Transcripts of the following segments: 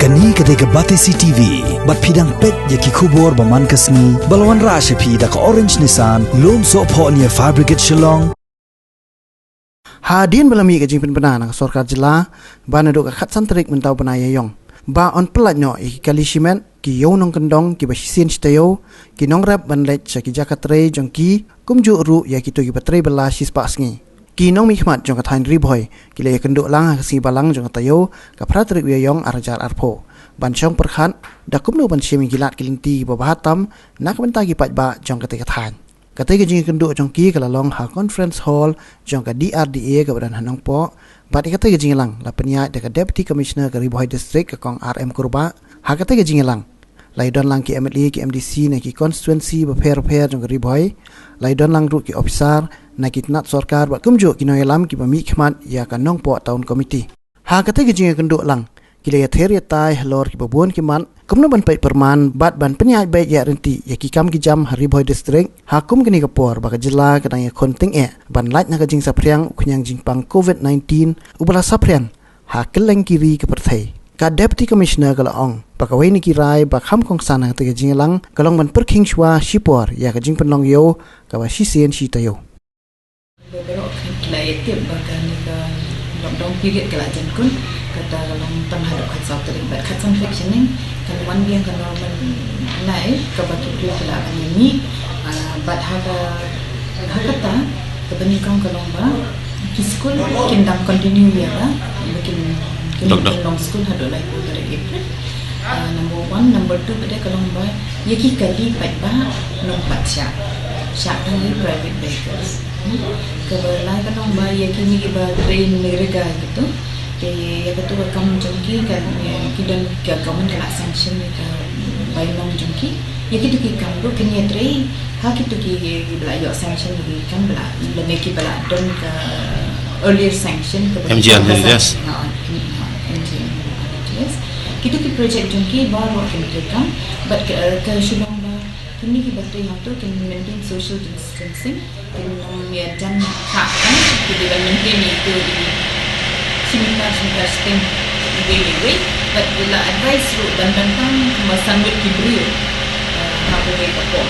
Kani ketika Batisi TV, bat pidang pet yaki kubur baman kasni, balawan rasha pi dak orange nisan, lom so po niya fabricate shillong. Hadin belami ke jingpin benana sorkar jela, bana do kat santrik mentau benaya yong. Ba on pelatnyo iki kali shimen ki yonong kendong ki basisin stayo, ki nongrap ban let ki jakatre jong ki kumju ru ya ki to ki patre bela sispasngi. Ki nong mikmat jong katain riboy ki le kenduk lang si balang jong tayo ka pratrik yong arjar arpo. Ban chong perkhan da kumno ban shemi gilat kilinti babahatam nak benta ki patba jong katikatan. Ketika jing kenduk jong ki kalalong ha conference hall jong ka DRDA ka badan hanong po bat ketika jing lang la penya de ka deputy commissioner ka riboy district ka kong RM Kurba ha ketika jing lang lai don lang ki MLA ki MDC na ki constituency ba pher jong ka riboy lai don lang ru ki officer na ki nat sarkar ba kumju ki noyalam ki ba mi khmat ya ka nong po town committee ha ketika jing kenduk lang ki le theri tai lor ki babon ki man kumno ban pai perman bat ban penyai baik ya renti ya ki kam ki jam riboy district hakum kini kapor ba ka jila ka ya konting ban lait na ka jing sapriang kunyang jing pang covid-19 ubala saprian ha keleng kiri ke perthai ka deputy commissioner kala ong pakawai ni kirai ba kham kong sana te jing lang kalong ban perking shwa shipor ya ka jing penlong yo ka ba shisien shi tayo berok lai tiap bakan ka lockdown period kala jan kun kata kalong tan hadap khat sa terlibat khat functioning kan wan biang kan normal nai ka batu tu kala ni bat haga hakata ka bani kong kalong ba ki school kindam continue ya ba mungkin long school hado lai ko dari April number 1 number 2 pada kalong ba yaki kali pat ba nong pat sya ni private vehicles kebetulan kalong ba yaki ni ba train negara gitu ya ketua kamu jengki kan kidan government kena sanction ka bailong jengki ya kitu ki kamu kini train ha kitu ki bela yo sanction ni kan bela lebih ki bela don ka earlier sanction ke MGN yes kitu ki project jengki baru kini kan but ke shulong ba kini ki batai yang tu kini maintain social distancing kini ya jan hak kan kita maintain itu similar thing way but bila advice ru dan tentang kemasan wit kibrio apa way apa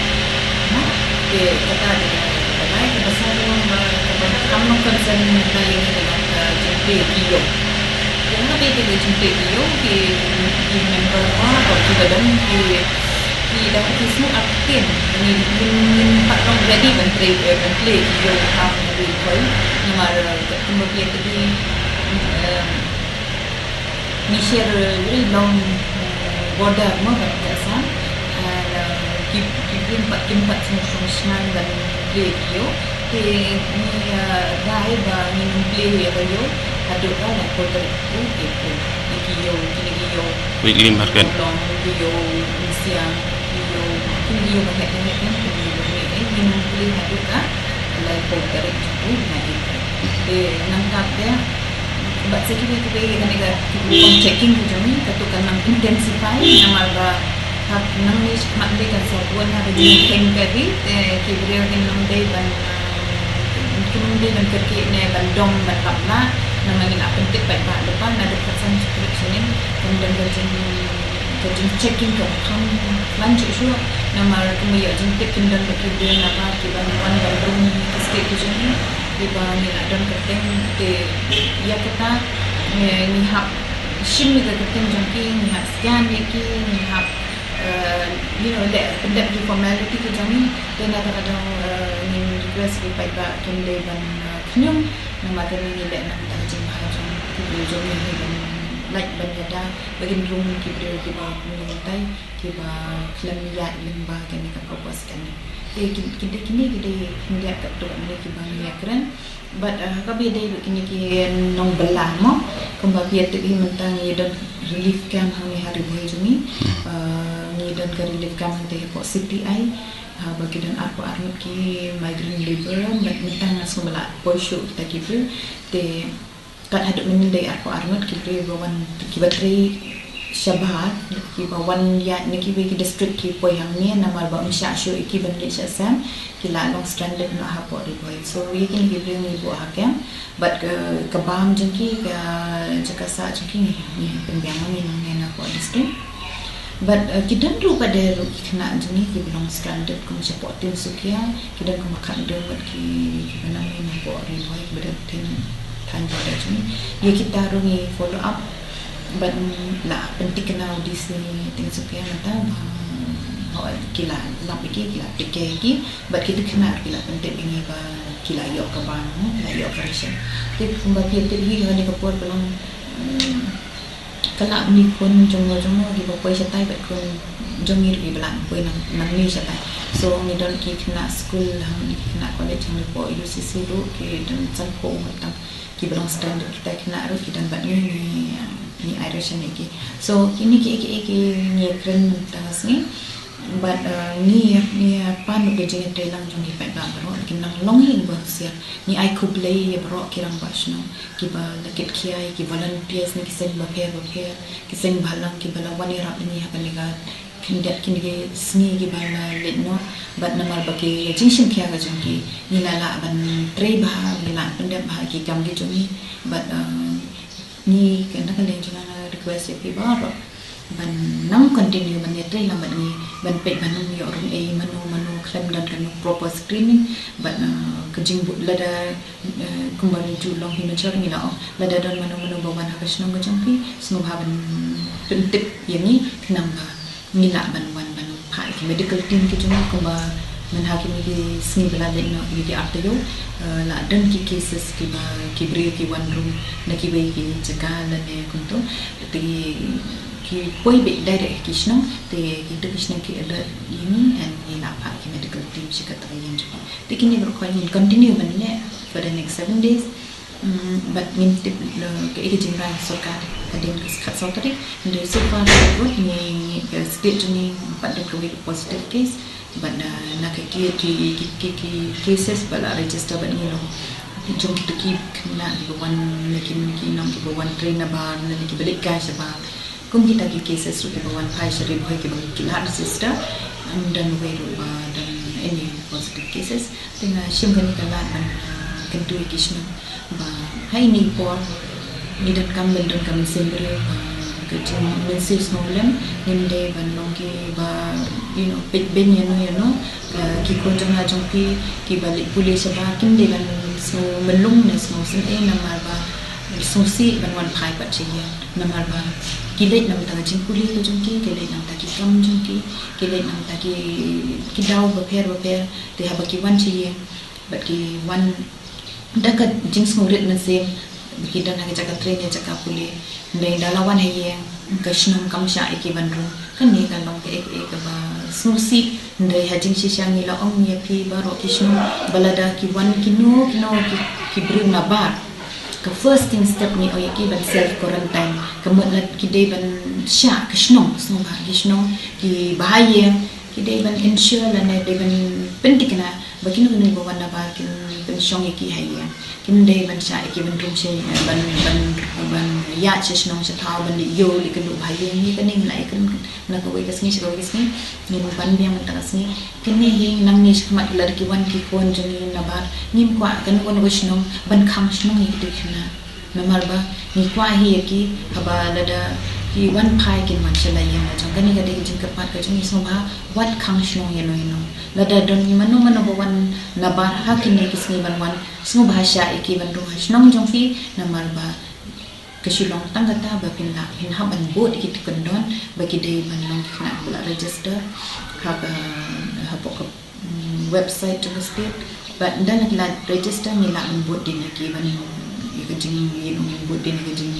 ke kata ada baik besar yang kamu concern mengenai jumpa video yang lebih dari jumpa video di member atau kita dan di dalam semua aktif ini pak long ready menteri video kamu boleh nomor kemudian tadi ni share very long border mo batasan kimpat semua dan video ke ni dai ba ni play ya yo adu kan ko itu video weekly market video siang video banyak ini play adu kan lai ko itu na itu nangkap dia sebab sekali kita negara checking tu jami ketukan nang intensify nama ba hak nang ni mak de kan sabuan ha di ken kari kibriyo kin nang de ban kemudian dan kerki ne bandong batapna nang ngin apentik baik ba depan ada pesan subscription kemudian kerjin checking ke kam lanjut syu nama kemudian jentik kindan kibriyo apa kiban wan bandung sikit tu jami di bawah ni ada kerting di ya kita ni hap sim ni kerting jangki ni hap scan ni ki ni hap that the formality tu jami dan ada ni request di paiba tunde ban knyum nama ada ni dak nak tajin hajam ki jami ni ban like ban ada bagin room ki ba tai ki ba klamia limba kan ni ka propose kan kini kita kat tu ni kita ni keren but kabi dai kini nong belah mo kembali tu mentang ye dan relief camp hari boy jumi ni dan ke relief camp te po CPI bagi dan apa arut ki migrant labor but mentang nas kembali posho kita kipu te kat hadap menindai apa arut ki bawan ki bateri Shabbat ki ba wan ya ni ki ki district ki poi hang ni namar ba umsha shu ki ban le sam ki la long stranded na ha po ri boy so ye ki ni bring ni bo ha kem but ka bam jeng ki ka jaka sa jeng ki ni penbyang ni na po district but kita ru pada ru kena jeng ki long stranded kum support tim sukia kita kum makan de but ki bana ni po ri boy bada tin tan pada jeng ye kita ru ni follow up but la penting kena audisi ting sukia mata ba kila la pikir kila pikir ki but kita kena kila penting ini ba kila yok ka ba la yok ka rishan tip kumba pi tip hi ni ka por belong kala ni kon jong di ba poi satai ba kon jong ni ri belang poi nang ni satai so ni don ki kena school hang ni kena college hang po UCC ru ki dan san po mata ki belong standard kita kena ru ki dan ba ni Irish ni so ini ki ni keren mentas ni but ni apa nu kerja telang jong ni pa bro kinang long hin ba sia ni ai ku play bro kirang basno ki ba lakit kiai ki volunteers ni kisen ba phe kisen balang ki bala wani ra ni ha kaniga kindat kinige sni ki bala let no but namar ba ki jinshin kya ga jong ki ni la ban tre ba ni la pendam ba ki kam ki jong ni but ni kena kalian jangan request ya baru ban nam continue ban yetre lam ban ni ban pet ban ni orang manu claim dan kan proper screening ban kejing but lada kembali julong himacar ni lah lada dan manu bawan habis nong kejangpi semua ban pentip yang ni kenapa ni lah ban pai medical team kejung kembali menhakim ki sni bela le no ki artayo la dan ki cases ki ba ki bri ki one room na ki be ki jaga la ne kunto ti ki poi be direct ki shno te ki to ki shno ki ada ini and ni la pa ki medical team shikat yin jo ti ki ni ko ni continue ban ne for the next 7 days but min tip ke ek jingra sarkar kadin khat sautari de so far good ni state ni pada positive case but nak ki cases bala register ban ni no jom kita ki kena di bawan ki nom ki bawan train na ba na ki balik ka sa ba kum kita ki cases ru ki bawan pai shari boy ki balik ki la register and then we ru ba dan any positive cases tinga shim kan kala ban kan tu ki shno ba hai ni por ni dan kam sembere kecil mensis nolem ninde ban longi ba pit ben yano ki konjang ajong ki balik polis ba kin de ban so melung ne so sin namar ba so si ban wan pai pa chiya namar ba ki le nam ta jing polis ko jong ki le nam ta ki kam jong ki le nam ta ki daw ba pher te ha ba ki wan chiya ba ki wan dakat jing smurit na sem kita nak jaga train ya jaga pulih dari dalawan yang kasnum kamsha iki bandru kan ni kan long ke ba susi dari hajing sisiang ni la ong ya pi baro kisnu balada ki wan kino ki bring na bar ke first thing step ni oyaki ban self quarantine kemudian ki dei ban sha kasnum so ba kisnu ki bahaya ki dei ban ensure la ne dei ban pentikna bakino ni bawan na ba kin pensyong iki haya kin dei ban sha iki ban rum she ban ya chesnong sa thaw ban yo li kan bahaya ni kaning lai kan na ko wei kasni ni ban biang mentasni kin ni hing nang ni khmat ladki wan ki kon jeni na bar nim kwa kan kon wishnong ban kham shnong ni dikna namar ba ni kwa hi ki haba lada ki wan pai kin man chala yen na jang kan ni ga de jing ka pat ka jing so ba wat kham shnong yen no lada don ni mano bawan na bar ha kin ni kisni ban wan smo bahasa iki ban ru shnong jong fi namar ba kesilong tanggata ba pin la hin ha ban bo di kit kondon bagi dei ban long kena bula register ha pok website to state but dan la register ni la bo di na ki ban jing ni bo di na jing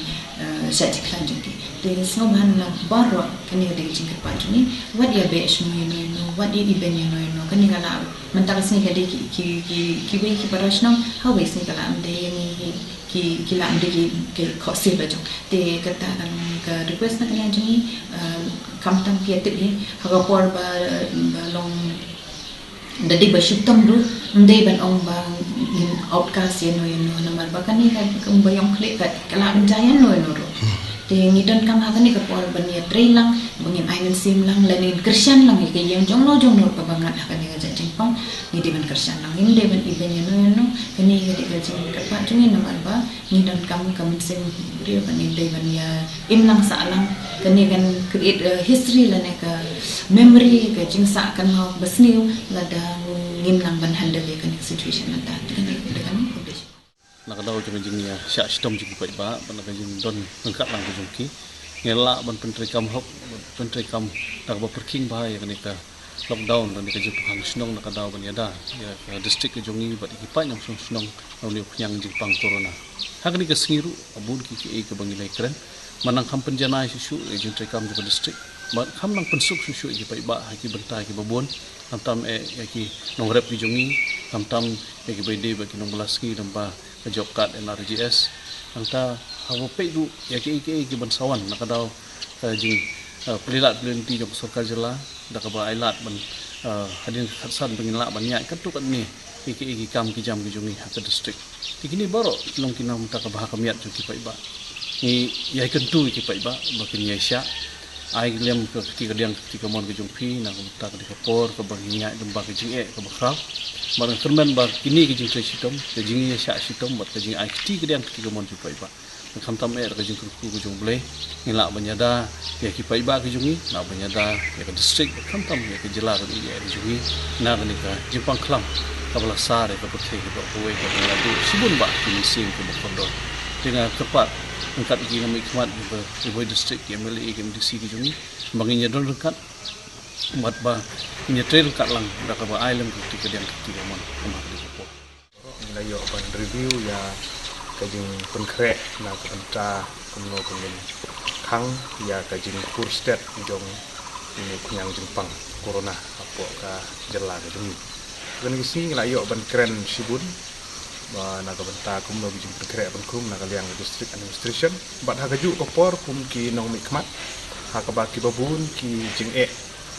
sa tiklan jing de so ban la baro kan ni de jing ka ni what ya be shmo no what did ben no kan ni kala mentas ni ka de ki we ki parashno how we ni kala am de ni ki la am de ki khosi ba jong te kata kan ka request na kanya jing kam tam pi atit ni ha ka por ba long dadi ba shiptam ru ndai ban ong ba outcast yen no namar ba kan ni ka bayong klik ka kala jayan no ro thì nghĩ đơn cam hakan ni kapor bania train lang bangin island sim lang lanin Christian lang ke yang jong no pabangat hakan ni gajah jengpong ni deban Christian lang ni deban ibenya no kani gadi gajah kapat jungin naman ba ni dan kami sim dia bani deban ya im lang sa lang kani kan create history la ka memory ka jingsa kan mau besniu lada ngim lang ban handle kan situation la ta kani kan nakadaw jeng jeng ya syak sitom jeng pai ba ban ka jeng don ngkat lang jeng ki ngela ban pentri kam hok pentri kam tak ba perking ba ya ka lockdown dan ka jeng hang snong nakadaw ban ya da ya district jeng ni ba ki pa nyam snong ni yang jeng pang corona hak ni ka singiru abun ki ka bangilai keren manang kam penjana susu jeng tri kam jeng district ba kam nang pensuk susu ki pai ba ki bentai ki babon tam ya ki nong rep ki jeng ni tam ya ki bai de ba ki nong belas ki ba job card NRJS angta hawo pe du ya ke bansawan nakadaw jing pelilat pelinti jong sarkar jela da ka ba ailat ban hadin khatsan bengila ban nya kat tu kan ni ke kam ki jam ki jungi ha district tikini baro long kinam ta ka ba kamiat ju ki pai ba ni ya kan tu ki pai ba bakin ya sya ai lem ke ki kadiang ki ka mon ki jung phi na ta ka por ka ba nya dum ba ki jing ka ba khaw barang kerman bar kini ke jing sitom ke jing ya syak sitom bat ke jing IT ke yang ke mon ju pai ba kham tam ke jing ku jung ble ngila banyada ya ki pai ba ke jungi na banyada ya ke district kham tam ya ke jela ke ya jungi na ke ka jing pang khlam ka bala sare ka puthe ke ba we ke la du sibun ba ki sing ke bokondo dengan tepat angkat ki na mikmat di boy district ya mele ke MDC ke jungi banginya don dekat mat ba nyetel kat lang da ka ba island ki ke yang ki mon sama di ko nila yo ban review ya kajing konkret na ka anta kumno kumin khang ya kajing kur state jong ini kunyang jengpang corona apo ka jela ka demi kan gisi nila yo ban keren sibun ba na ka banta kumno bijing konkret ban kum na ka liang district administration bat ha kaju ko por kum ki nong mikmat ha ka ba ki babun ki jing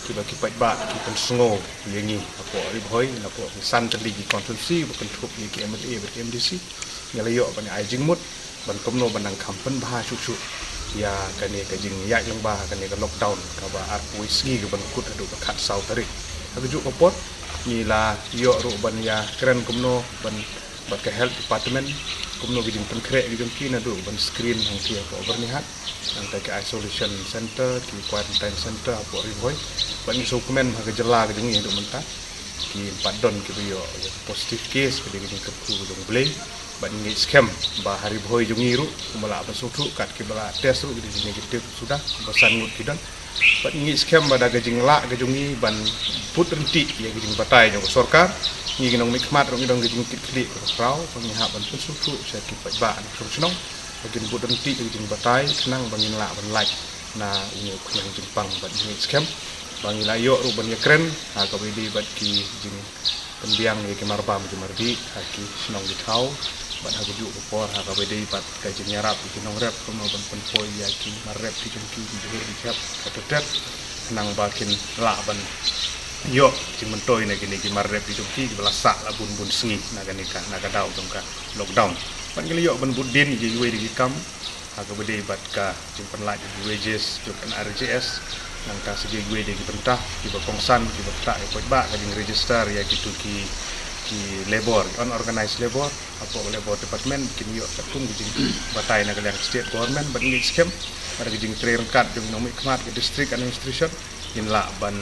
kita kipat ba kita sungo yengi apa ribhoi apa san tali ki konsumsi bukan cukup ki MLA ber MDC ngala yo ban ai jingmut ban komno ban kampen bah susu ya kani ka jing ya lang ba kani ka lockdown ka ba ar wisgi ka ban kut adu ka khat sau tarik aku juk kopot ni la yo ru ban ya keren komno ban ka health department kumno gidin penkre gidin kina do ban screen hang kia ko bernihat ang ke isolation center ki quarantine center apo riboy ban dokumen ha jela gidin ngi do menta ki padon ki yo positive case ki gidin ke ku dong blame ban ngi scam ba hari boy jung ngiru kumala ba sutu kat ki bala test ru gidin negatif sudah basan ngut kidan ban ngi scam ba da gidin la gidin ban putrenti ya gidin batai jong sarkar ni ginong mikmat rong idong gijing kit rau pengihap ban susu saya kipat ba rong senong bagin budon ti gijing batai senang bangin la ban like na ini kulang jempang ban ni scam bangin la yo ru ban keren ha ka bidi bat ki jing pendiang ye kemarba mardi ha ki senong di thau ban ha gudu por ha ka bidi bat ka jing nyarap ki nong rep kono ban penpoi ya ki marep ki jing ki di cap ka senang bakin la ban yo jing mentoi na gini ki marrep di jongki belasa la bun sengi na gani ka na ka daw tong ka lockdown pan gili yo ban budin ji we di kam ha ka bede bat ka jing pan la di wages jok an RJS nang ka segi we di pentah ki ba kongsan ki ba ta ko ba ka jing register ya gitu ki labor unorganized labor apa labor department kin yo takum jing batai na ka state government ban ngi scam pada jing train card jong nomi kmat ke district administration in la ban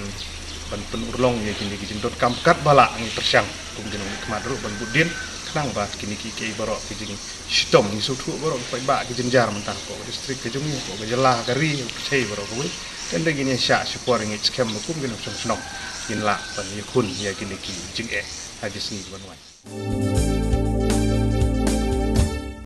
penurlong ya kini kijin dot kamkat bala ngi tersyang kum jenong nikmat ru ban budin kenang ba kini ki barok kijing sitom ni sutu barok pai ba kijin jar mentah ko distrik kijung ni ko jela kari sei barok ko tende gini sya support ngi scam kum genong senong in la ban yakun ya kini ki jing hadis ni ban wan